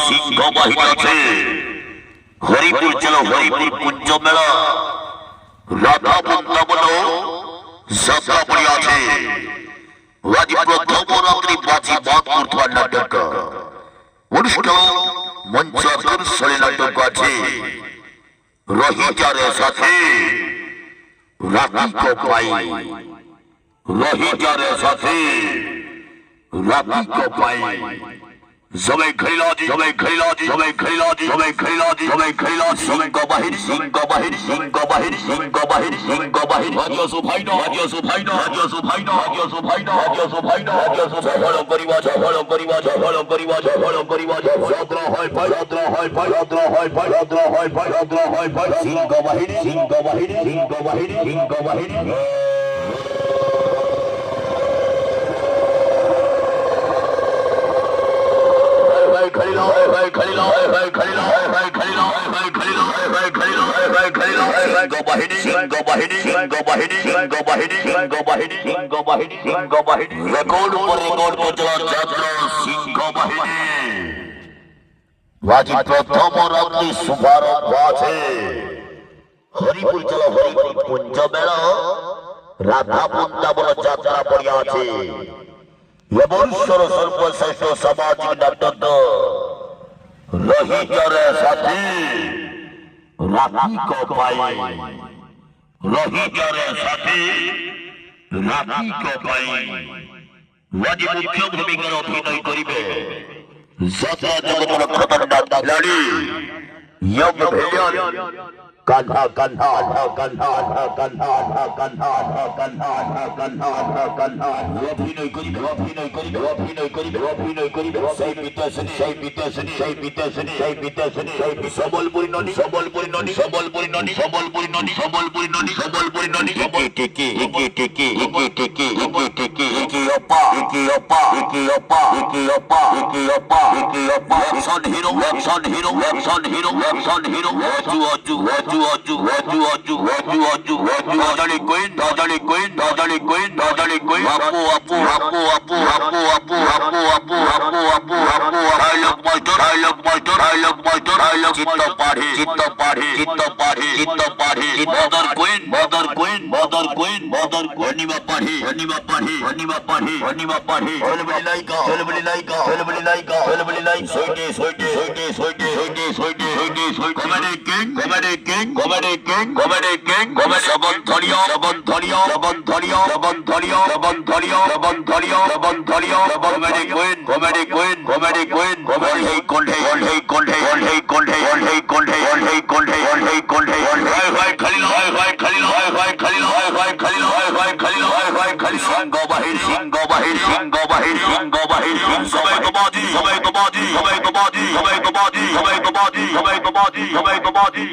সিংহ বাহিনী আছে। হরিপুর চলো, হরিপুর কুঞ্জ মেলা, রাধা বৃন্দাবন যাত্রা পড়ে আছে। আজ প্রথম রাত্রি বাজি বাদ করতে নাটক অনুষ্ঠান মঞ্চ আকর্ষণে নাটক আছে। রহিজারের সাথে রাতি কপাই, রহিজারের সাথে রাতি কপাই। সবাই খেলাজি, সবাই খেলাজি, সবাই খেলাজি, সবাই খেলাজি, সবাই খেলাজি। সিংহ বাহিনী, সিংহ বাহিনী, সিংহ বাহিনী, সিংহ বাহিনী, সিংহ বাহিনী। হাজিয়াসু ভাইনা, হাজিয়াসু ভাইনা, হাজিয়াসু ভাইনা, হাজিয়াসু ভাইনা, হাজিয়াসু ভাইনা, হাজিয়াসু ঝগড়া করিবা, ঝগড়া করিবা, ঝগড়া করিবা, ঝগড়া করিবা। যাত্রা হয় ভাই, যাত্রা হয় ভাই, যাত্রা হয় ভাই, যাত্রা হয় ভাই, যাত্রা হয় ভাই। সিংহ বাহিনী, সিংহ বাহিনী, সিংহ বাহিনী, সিংহ বাহিনী। প্রথম রাত্রি শুভারম্ভ আছে। হরিপুর চলো, হরিপুর কুঞ্জ মেলা, রাধা বৃন্দাবন যাত্রা পড়িয়া আছে। এবং সর্বশ্রেষ্ঠ সামাজিক নাটক রহিজারের সাথে রাতি কপাই, রহিজারের সাথে রাতি কপাই। রাজি মুখ্য ভূমিকার অভিনয় করিবে যাত্রা জগতের খতরনাক খিলাড়ি ইয়ং ভিলিয়ন কান্হা, কান্হা, কান্হা, কান্হা, কান্হা, কান্হা, কান্হা, কান্হা। অভিনয় করিবে, অভিনয় করিবে, অভিনয় করিবে, অভিনয় করিবে। সেই বিদ্যাসিনী, সেই বিদ্যাসিনী, সেই বিদ্যাসিনী, সেই বিদ্যাসিনী, সেই সম্বলপুরী নদী, সম্বলপুরী নদী, সম্বলপুরী নদী, সম্বলপুরী নদী, সম্বলপুরী নদী, সম্বলপুরী নদী। একে টেকে, একে টেকে, একে টেকে, একে টেকে, একে অপা, একে অপা, একে অপা, একে অপা, একে অপা, একে অপা। Action hero, action hero, action hero, action hero. অজু অজু অজু অজু অজু অজু অজু অজু অজু। দাদালি কুইন, দাদালি কুইন, দাদালি কুইন, দাদালি কুইন। আপু আপু আপু আপু আপু আপু আপু আপু আপু আপু আপু। Dialogue master, dialogue master, dialogue master, dialogue. চিত্ত পাড়ে, চিত্ত পাড়ে, চিত্ত পাড়ে, চিত্ত পাড়ে। Mother queen, mother queen, mother queen, mother queen. হনিমা পাড়ে, হনিমা পাড়ে, হনিমা পাড়ে, হনিমা পাড়ে। চলবলি লাইকা, চলবলি লাইকা, চলবলি লাইকা, চলবলি লাইক। সইটে সইটে সইটে সইটে সইটে সইটে সইটে সইটে। Comedy king, comedy king, comedy king, comedy king, comedy. জগন্ধরিয়া, জগন্ধরিয়া, জগন্ধরিয়া, জগন্ধরিয়া, জগন্ধরিয়া, জগন্ধরিয়া, জগন্ধরিয়া। Comedy queen, comedy queen, comedy queen, comedy. Hey কোন্ডে, হেই কোন্ডে, হেই কোন্ডে, হেই কোন্ডে, হেই কোন্ডে, হেই কোন্ডে। Hi hi Khalil, hi hi Khalil, hi hi Khalil, hi hi Khalil, hi hi Khalil, hi hi Khalil. সিংহ বাহিনী, সিংহ বাহিনী, সিংহ বাহিনী, সিংহ বাহিনী। সবাই তো বাজি, সবাই তো বাজি, সবাই তো বাজি, সবাই তো বাজি, সবাই তো বাজি, সবাই তো বাজি, সবাই তো বাজি।